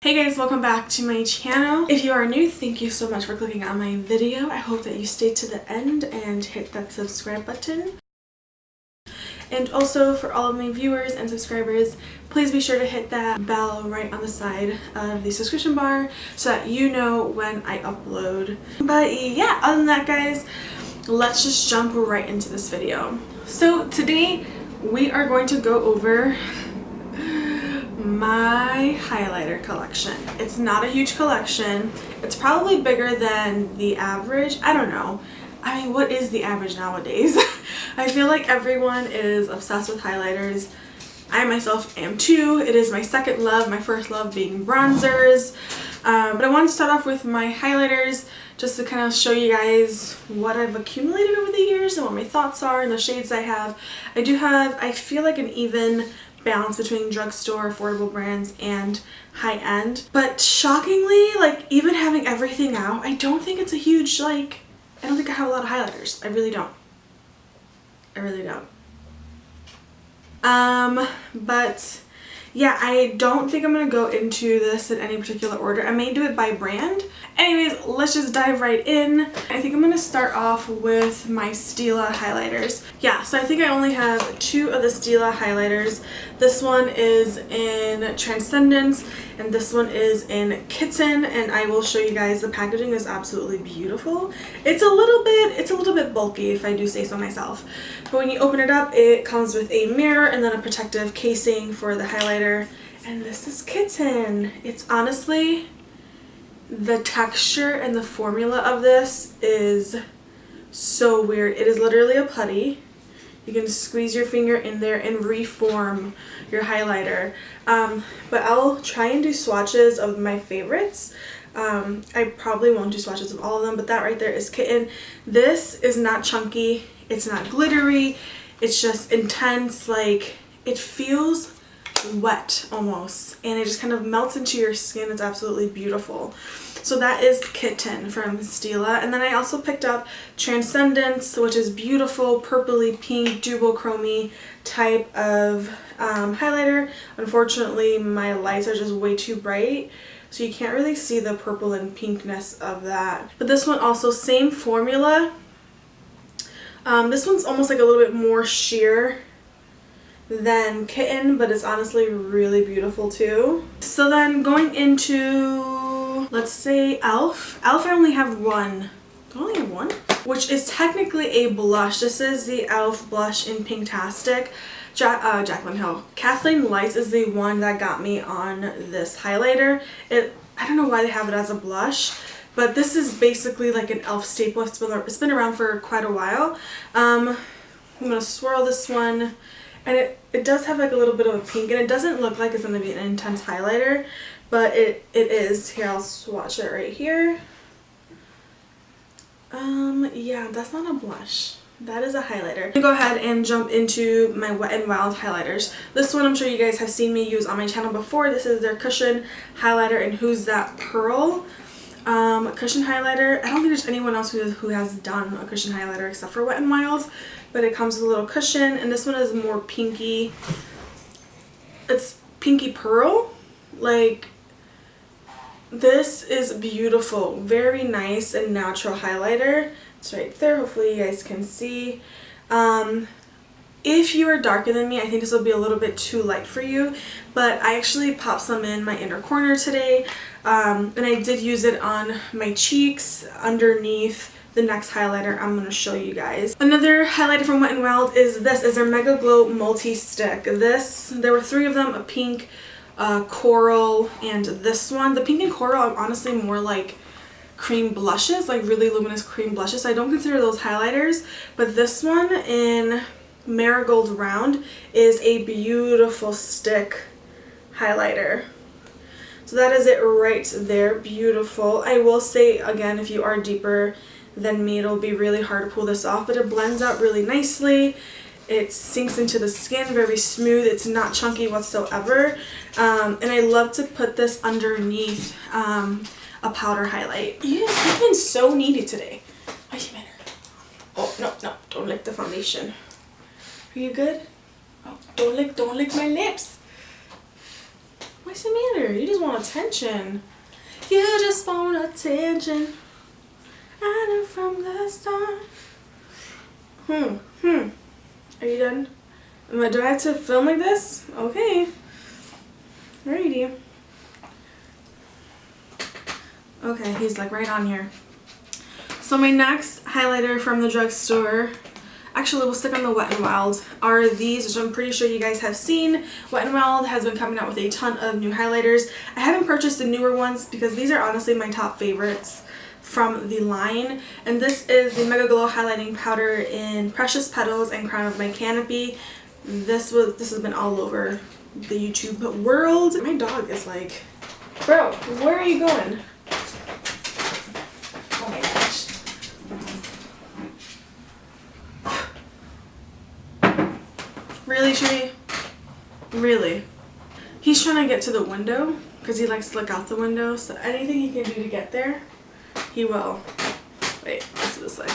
Hey guys, welcome back to my channel. If you are new, thank you so much for clicking on my video. I hope that you stay to the end and hit that subscribe button. And also for all of my viewers and subscribers, please be sure to hit that bell right on the side of the subscription bar so that you know when I upload. But yeah, other than that guys, let's just jump right into this video. So today we are going to go over my highlighter collection. It's not a huge collection. It's probably bigger than the average. I don't know. I mean, what is the average nowadays? I feel like everyone is obsessed with highlighters. I myself am too. It is my second love, my first love being bronzers. But I wanted to start off with my highlighters just to kind of show you guys what I've accumulated over the years and what my thoughts are and the shades I have. I feel like an even balance between drugstore, affordable brands, and high-end. But shockingly, like, even having everything out, I don't think it's a huge, like, I don't think I have a lot of highlighters. I really don't. I really don't. But yeah, I don't think I'm gonna go into this in any particular order. I may do it by brand. Anyways, let's just dive right in. I think I'm gonna start off with my Stila highlighters. Yeah, so I think I only have two of the Stila highlighters. This one is in Transcendence and this one is in Kitten, and I will show you guys. The packaging is absolutely beautiful. It's a little bit bulky if I do say so myself. But when you open it up, it comes with a mirror and then a protective casing for the highlighter. And this is Kitten. It's honestly, the texture and the formula of this is so weird. It is literally a putty. You can squeeze your finger in there and reform your highlighter. But I'll try and do swatches of my favorites. I probably won't do swatches of all of them, but that right there is Kitten. This is not chunky. It's not glittery. It's just intense. Like, it feels wet almost, and it just kind of melts into your skin. It's absolutely beautiful. So that is Kitten from Stila. And then I also picked up Transcendence, which is beautiful purpley pink duochrome type of highlighter. Unfortunately, my lights are just way too bright, so you can't really see the purple and pinkness of that. But this one also, same formula. This one's almost like a little bit more sheer than Kitten, but it's honestly really beautiful too. So then going into, let's say, Elf. Elf, I only have one. Do I only have one? Which is technically a blush. This is the Elf blush in Pinktastic. Jaclyn Hill. Kathleen Lights is the one that got me on this highlighter. I don't know why they have it as a blush, but this is basically like an Elf staple. It's been around for quite a while. I'm gonna swirl this one, and it does have like a little bit of a pink, and it doesn't look like it's gonna be an intense highlighter, but it is. Here, I'll swatch it right here. Yeah, that's not a blush. That is a highlighter. I'm gonna go ahead and jump into my Wet n Wild highlighters. This one I'm sure you guys have seen me use on my channel before. This is their cushion highlighter in Who's That Pearl. Cushion highlighter. I don't think there's anyone else who has done a cushion highlighter except for Wet n Wild, but it comes with a little cushion, and this one is more pinky. It's pinky pearl. Like, this is beautiful. Very nice and natural highlighter. It's right there. Hopefully you guys can see. If you are darker than me, I think this will be a little bit too light for you, but I actually popped some in my inner corner today, and I did use it on my cheeks underneath the next highlighter I'm going to show you guys. Another highlighter from Wet n Wild is this, is their Mega Glow Multi-Stick. There were three of them, a pink, coral, and this one. The pink and coral are honestly more like cream blushes, like really luminous cream blushes. So I don't consider those highlighters, but this one in Marigold Round is a beautiful stick highlighter. So that is it right there. Beautiful. I will say again, if you are deeper than me, it'll be really hard to pull this off, but it blends out really nicely. It sinks into the skin very smooth. It's not chunky whatsoever, and I love to put this underneath a powder highlight. You've been so needy today. Oh, no, don't lick the foundation. Are you good? Oh, don't lick my lips. What's the matter? You just want attention. You just want attention. I knew from the start. Are you done? Do I have to film like this? Okay. Alrighty. Okay, he's like right on here. So my next highlighter from the drugstore, actually we'll stick on the Wet n Wild, are these, which I'm pretty sure you guys have seen. Wet n Wild has been coming out with a ton of new highlighters. I haven't purchased the newer ones because these are honestly my top favorites from the line. And this is the Mega Glow Highlighting Powder in Precious Petals and Crown of My Canopy. This has been all over the YouTube world. My dog is like, bro, where are you going? Oh my gosh. Really, Tree? Really? He's trying to get to the window because he likes to look out the window, so anything he can do to get there, he will. Wait, let's do this way.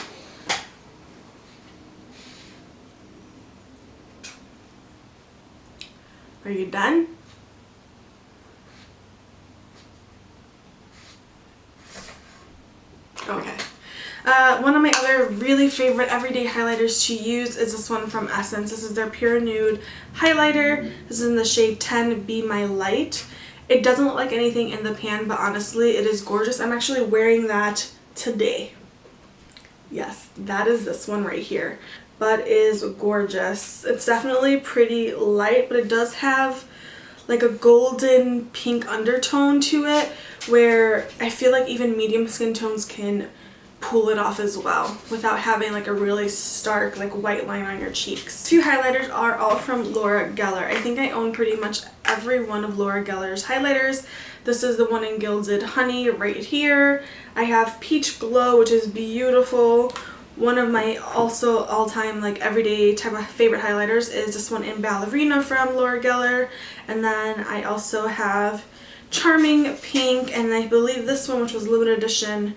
Are you done? Okay. One of my other really favorite everyday highlighters to use is this one from Essence. This is their Pure Nude highlighter. This is in the shade 10 Be My Light. It doesn't look like anything in the pan, but honestly, it is gorgeous. I'm actually wearing that today. Yes, that is this one right here. But is gorgeous. It's definitely pretty light, but it does have like a golden pink undertone to it, where I feel like even medium skin tones can pull it off as well without having like a really stark like white line on your cheeks. Two highlighters are all from Laura Geller. I think I own pretty much every one of Laura Geller's highlighters. This is the one in Gilded Honey right here. I have Peach Glow, which is beautiful. One of my also all-time like everyday type of favorite highlighters is this one in Ballerina from Laura Geller. And then I also have Charming Pink, and I believe this one, which was limited edition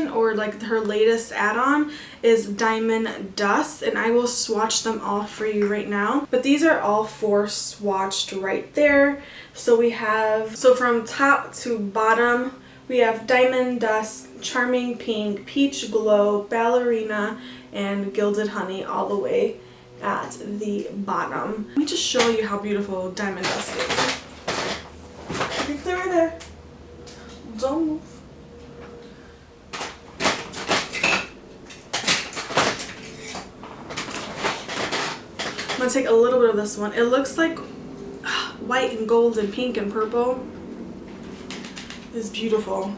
or like her latest add-on, is Diamond Dust, and I will swatch them all for you right now. But these are all four swatched right there. So we have, so from top to bottom, we have Diamond Dust, Charming Pink, Peach Glow, Ballerina, and Gilded Honey all the way at the bottom. Let me just show you how beautiful Diamond Dust is. Right there, right there. Don't move. I'm going to take a little bit of this one. It looks like white and gold and pink and purple. It's beautiful.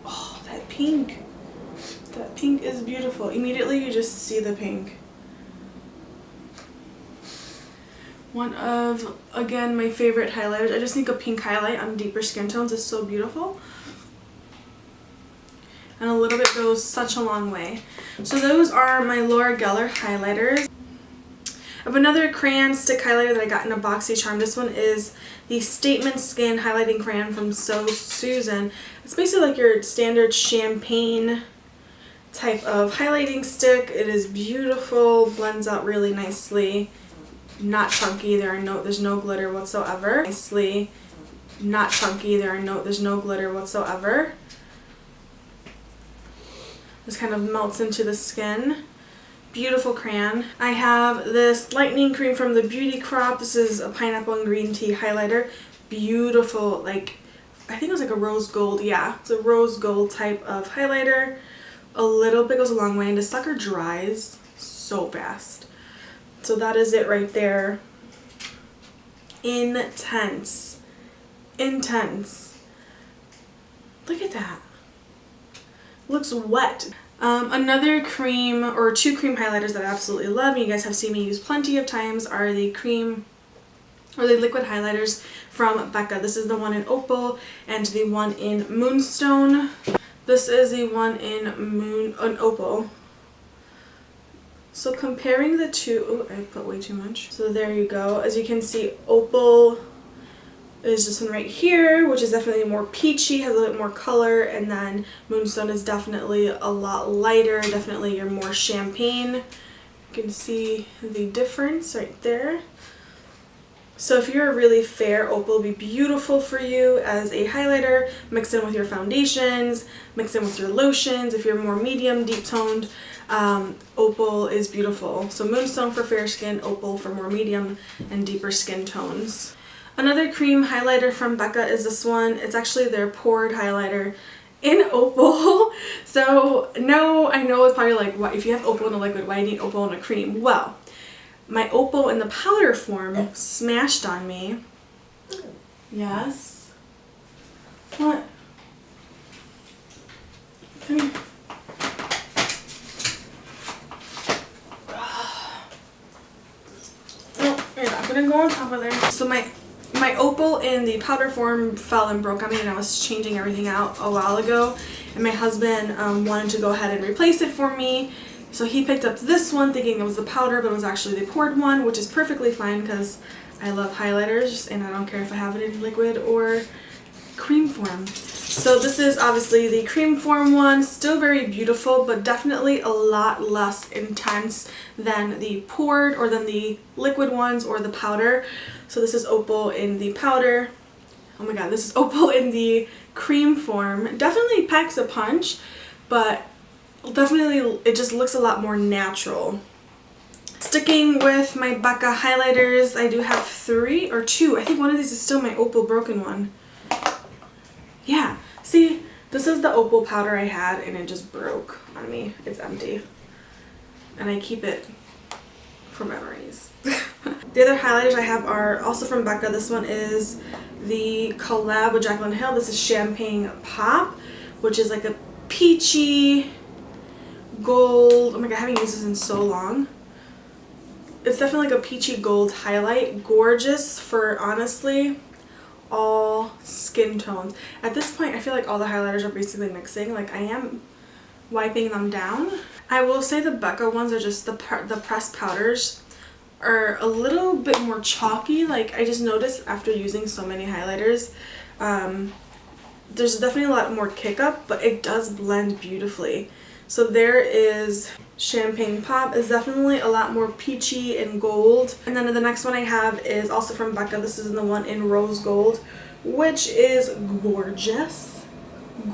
Oh, that pink. That pink is beautiful. Immediately you just see the pink. One of, again, my favorite highlighters. I just think a pink highlight on deeper skin tones is so beautiful. And a little bit goes such a long way. So those are my Laura Geller highlighters. I have another crayon stick highlighter that I got in a BoxyCharm. This one is the Statement Skin Highlighting Crayon from So Susan. It's basically like your standard champagne type of highlighting stick. It is beautiful, blends out really nicely. Not chunky, there's no glitter whatsoever. Nicely, not chunky, there's no glitter whatsoever. This kind of melts into the skin. Beautiful crayon. I have this lightening cream from the Beauty Crop. This is a pineapple and green tea highlighter. Beautiful, like, I think it was like a rose gold. Yeah, it's a rose gold type of highlighter. A little bit goes a long way, and this sucker dries so fast. So that is it right there. Intense. Intense. Look at that. Looks wet. Another cream, or two cream highlighters that I absolutely love, and you guys have seen me use plenty of times, are the cream or the liquid highlighters from Becca. This is the one in Opal and the one in Moonstone. This is the one in Opal. So comparing the two, oh, I put way too much. So there you go. As you can see, Opal is this one right here, which is definitely more peachy, has a little bit more color, and then Moonstone is definitely a lot lighter, definitely your more champagne. You can see the difference right there. So if you're really fair, Opal will be beautiful for you as a highlighter, mixed in with your foundations, mixed in with your lotions. If you're more medium, deep toned, Opal is beautiful. So Moonstone for fair skin, Opal for more medium and deeper skin tones. Another cream highlighter from Becca is this one. It's actually their poured highlighter in Opal. So no, I know it's probably like, what, if you have Opal in a liquid, why do you need Opal in a cream? Well, my Opal in the powder form smashed on me. Yes. What? Come here. No, you're not gonna go on top of there. So my Opal in the powder form fell and broke on me, and I was changing everything out a while ago, and my husband wanted to go ahead and replace it for me. So he picked up this one thinking it was the powder, but it was actually the poured one, which is perfectly fine because I love highlighters and I don't care if I have it in liquid or cream form. So this is obviously the cream form one, still very beautiful, but definitely a lot less intense than the poured or than the liquid ones or the powder. So this is Opal in the powder. Oh my god, this is Opal in the cream form. Definitely packs a punch, but definitely it just looks a lot more natural. Sticking with my Becca highlighters, I do have 3 or 2. I think one of these is still my Opal broken one. Yeah, see, this is the Opal powder I had and it just broke on me. It's empty. And I keep it for memories. The other highlighters I have are also from Becca. This one is the collab with Jaclyn Hill. This is Champagne Pop, which is like a peachy gold. Oh my god, I haven't used this in so long. It's definitely like a peachy gold highlight. Gorgeous for, honestly, all skin tones. At this point, I feel like all the highlighters are basically mixing. Like, I am wiping them down. I will say the Becca ones are just the pressed powders are a little bit more chalky. Like, I just noticed after using so many highlighters, there's definitely a lot more kick up, but it does blend beautifully. So there is Champagne Pop. Is definitely a lot more peachy and gold. And then the next one I have is also from Becca. This is the one in rose gold, which is gorgeous.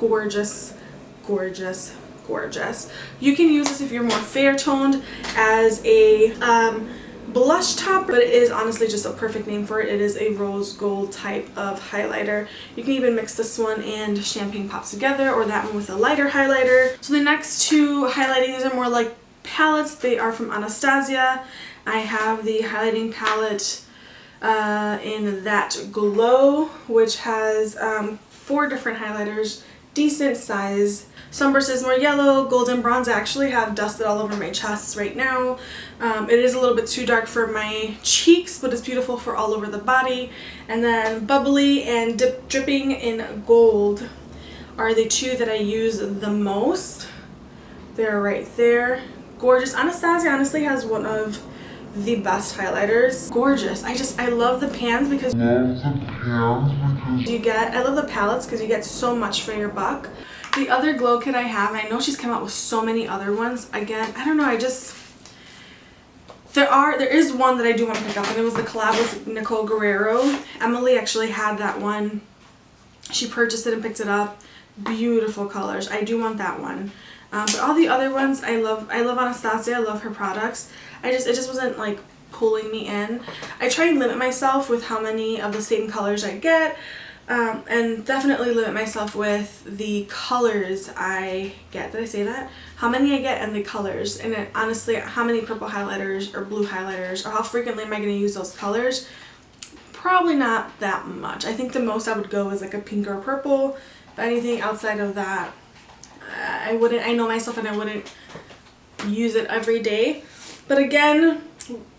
Gorgeous, gorgeous, gorgeous. You can use this if you're more fair toned as a blush top, but it is honestly just a perfect name for it. It is a rose gold type of highlighter. You can even mix this one and Champagne Pops together, or that one with a lighter highlighter. So the next 2 highlighting, these are more like palettes. They are from Anastasia. I have the highlighting palette in That Glow, which has 4 different highlighters, decent size. Sunburst is more yellow, golden bronze. I actually have dusted all over my chest right now. It is a little bit too dark for my cheeks, but it's beautiful for all over the body. And then Bubbly and Dripping in Gold are the 2 that I use the most. They're right there. Gorgeous. Anastasia honestly has one of the best highlighters. Gorgeous. I love the pans because you get, I love the palettes because you get so much for your buck. The other glow kit I have, and I know she's come out with so many other ones. Again, I don't know, there is one that I do want to pick up, and it was the collab with Nicole Guerrero. Emily actually had that one. She purchased it and picked it up. Beautiful colors. I do want that one. But all the other ones, I love Anastasia. I love her products. It just wasn't like pulling me in. I try and limit myself with how many of the same colors I get. And definitely limit myself with the colors I get. Did I say that? How many I get and the colors. And then, honestly, how many purple highlighters or blue highlighters, or how frequently am I going to use those colors? Probably not that much. I think the most I would go is like a pink or a purple. But anything outside of that, I wouldn't. I know myself and I wouldn't use it every day. But again,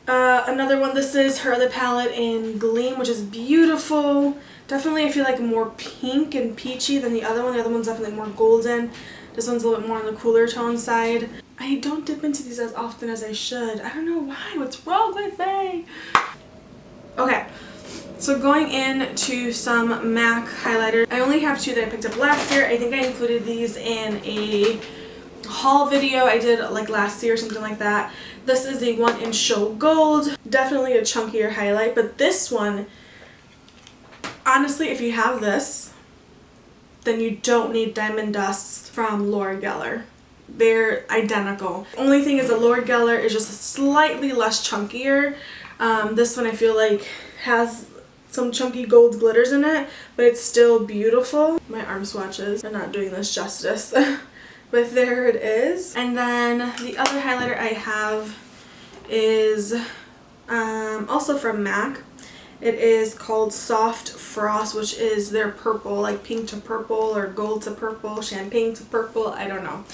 another one, this is her other palette in Gleam, which is beautiful. Definitely I feel like more pink and peachy than the other one. The other one's definitely more golden. This one's a little bit more on the cooler tone side. I don't dip into these as often as I should. I don't know why. What's wrong with me? Okay, so going into some MAC highlighters. I only have 2 that I picked up last year. I think I included these in a haul video I did like last year or something like that. This is the one in Show Gold. Definitely a chunkier highlight, but this one, honestly, if you have this, then you don't need Diamond Dust from Laura Geller. They're identical. Only thing is that Laura Geller is just slightly less chunkier. This one I feel like has some chunky gold glitters in it, but it's still beautiful. My arm swatches are not doing this justice. But there it is. And then the other highlighter I have is also from MAC. It is called Soft Frost, which is their purple, like pink to purple or gold to purple, champagne to purple, I don't know.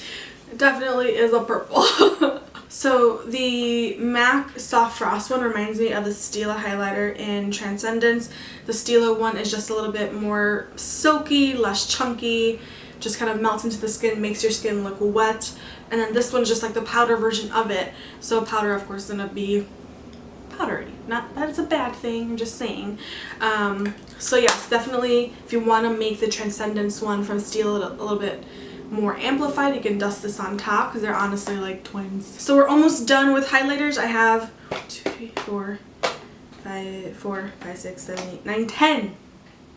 It definitely is a purple. So the MAC Soft Frost one reminds me of the Stila highlighter in Transcendence. The Stila one is just a little bit more silky, less chunky, just kind of melts into the skin, makes your skin look wet. And then this one's just like the powder version of it. So powder, of course, is gonna be powdery. Not that it's a bad thing, I'm just saying. So yes, definitely if you want to make the Transcendence one from Stila a little bit more amplified, you can dust this on top because they're honestly like twins. So we're almost done with highlighters. I have 1, 2, 3, 4, 5, 6, 7, 8, 9, 10.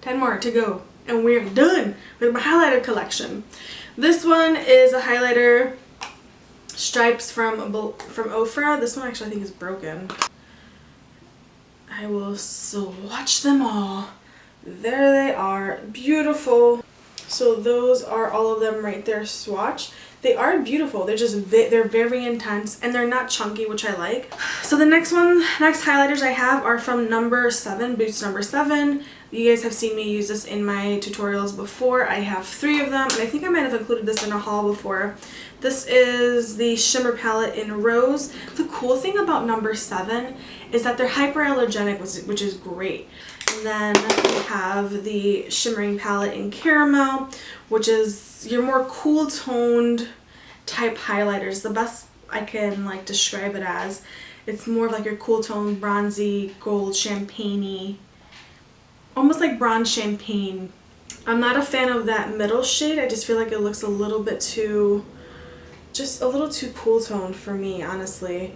10 more to go. And we're done with my highlighter collection. This one is a highlighter Stripes from Ofra. This one actually I think is broken. I will swatch them all. There they are. Beautiful. So those are all of them right there swatched. They are beautiful. They're just they're very intense and they're not chunky, which I like. So the next highlighters I have are from number 7, Boots number 7. You guys have seen me use this in my tutorials before. I have 3 of them, and I think I might have included this in a haul before. This is the shimmer palette in Rose. The cool thing about number 7 is that they're hyperallergenic, which is great. And then we have the shimmering palette in Caramel, which is your more cool toned type highlighters. The best I can like describe it as. It's more of like your cool toned bronzy, gold, champagne-y, almost like bronze champagne. I'm not a fan of that middle shade. I just feel like it looks a little bit too, just a little too cool toned for me, honestly.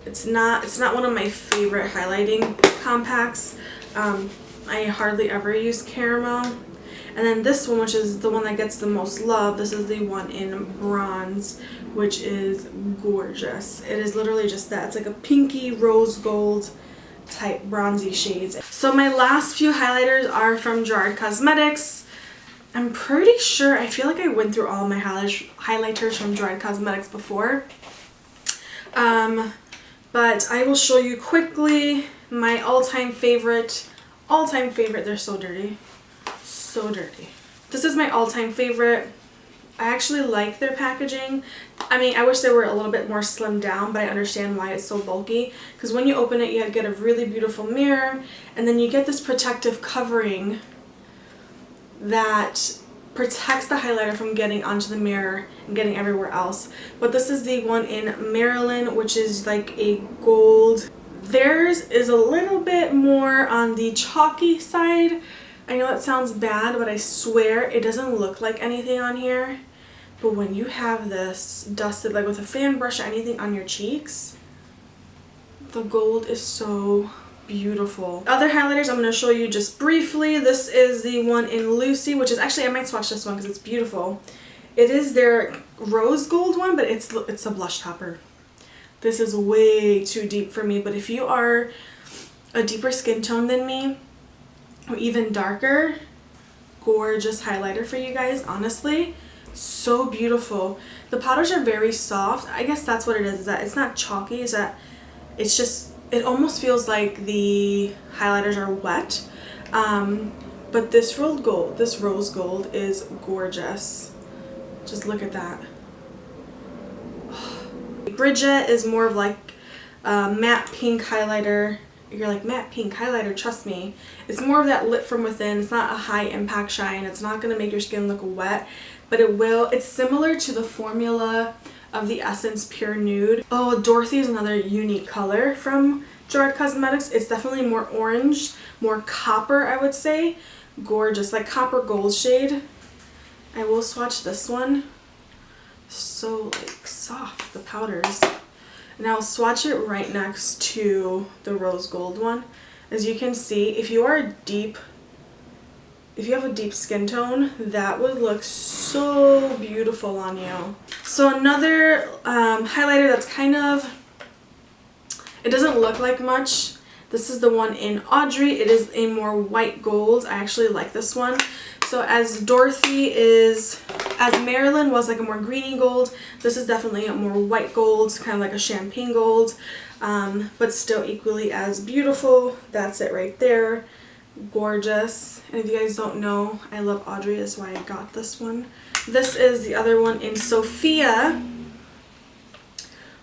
It's not one of my favorite highlighting compacts. I hardly ever use Caramel. And then this one, which is the one that gets the most love, this is the one in Bronze, which is gorgeous. It is literally just that. It's like a pinky rose gold type bronzy shades. So my last few highlighters are from Gerard Cosmetics. I'm pretty sure, I feel like I went through all my highlighters from Gerard Cosmetics before. But I will show you quickly my all-time favorite. They're so dirty. So dirty. This is my all-time favorite. I actually like their packaging. I mean, I wish they were a little bit more slimmed down, but I understand why it's so bulky. Because when you open it, you get a really beautiful mirror, and then you get this protective covering that protects the highlighter from getting onto the mirror and getting everywhere else. But this is the one in Marilyn, which is like a gold. Theirs is a little bit more on the chalky side. I know that sounds bad, but I swear it doesn't look like anything on here. But when you have this dusted like with a fan brush or anything on your cheeks, the gold is so beautiful. Other highlighters I'm going to show you just briefly. This is the one in Lucy, which is actually, I might swatch this one because it's beautiful. It is their rose gold one, but it's a blush topper. This is way too deep for me, but if you are a deeper skin tone than me, or even darker, gorgeous highlighter for you guys, honestly. So beautiful. The powders are very soft. I guess that's what it is that it's not chalky, is that it's just, it almost feels like the highlighters are wet. But this rose gold is gorgeous. Just look at that. Bridget is more of like matte pink highlighter. You're like, matte pink highlighter, trust me. It's more of that lit from within. It's not a high impact shine. It's not going to make your skin look wet, but it will. It's similar to the formula of the Essence Pure Nude. Oh, Dorothy is another unique color from Gerard Cosmetics. It's definitely more orange, more copper, I would say. Gorgeous, like copper gold shade. I will swatch this one. So like soft, the powders. And I'll swatch it right next to the rose gold one. As you can see, if you have a deep skin tone, that would look so beautiful on you. So another highlighter that's it doesn't look like much. This is the one in Audrey. It is a more white gold. I actually like this one. So as Marilyn was like a more greeny gold, this is definitely a more white gold, kind of like a champagne gold, but still equally as beautiful. That's it right there. Gorgeous. And if you guys don't know, I love Audrey. That's why I got this one. This is the other one in Sophia,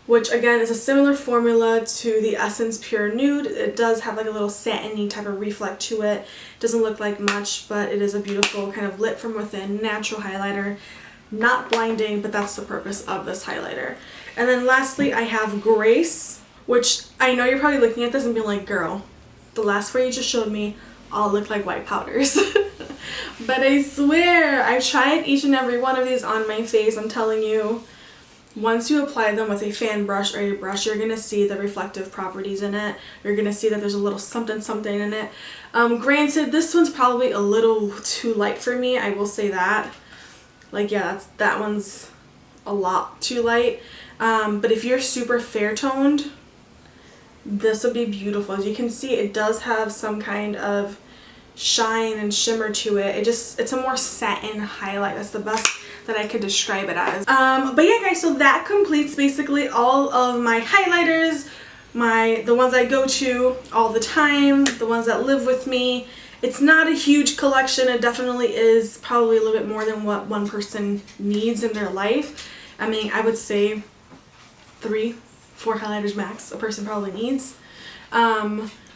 which again is a similar formula to the Essence Pure Nude. It does have like a little satiny type of reflect to it. Doesn't look like much, but it is a beautiful kind of lit from within natural highlighter. Not blinding, but that's the purpose of this highlighter. And then lastly, I have Grace, which I know you're probably looking at this and being like, girl, the last four you just showed me all look like white powders. But I swear, I've tried each and every one of these on my face. I'm telling you. Once you apply them with a fan brush or a brush, you're going to see the reflective properties in it. You're going to see that there's a little something something in it. Granted, this one's probably a little too light for me. I will say that. Like, yeah, that one's a lot too light. But if you're super fair toned, this would be beautiful. As you can see, it does have some kind of shine and shimmer to it. It's a more satin highlight. That's the best that I could describe it as. But yeah guys, so that completes basically all of my highlighters, the ones I go to all the time, the ones that live with me. It's not a huge collection. It definitely is probably a little bit more than what one person needs in their life. I mean, I would say 3-4 highlighters max a person probably needs.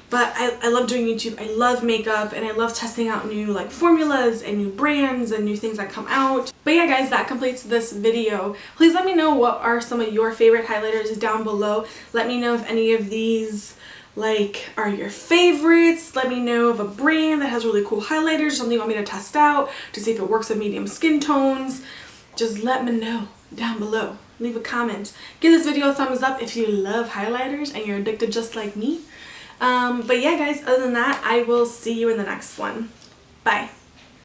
But I love doing YouTube. I love makeup, and I love testing out new like formulas and new brands and new things that come out. But yeah guys, that completes this video. Please let me know what are some of your favorite highlighters down below. Let me know if any of these like are your favorites. Let me know of a brand that has really cool highlighters, something you want me to test out to see if it works with medium skin tones. Just let me know down below. Leave a comment. Give this video a thumbs up if you love highlighters and you're addicted just like me. But yeah guys, other than that, I will see you in the next one. Bye.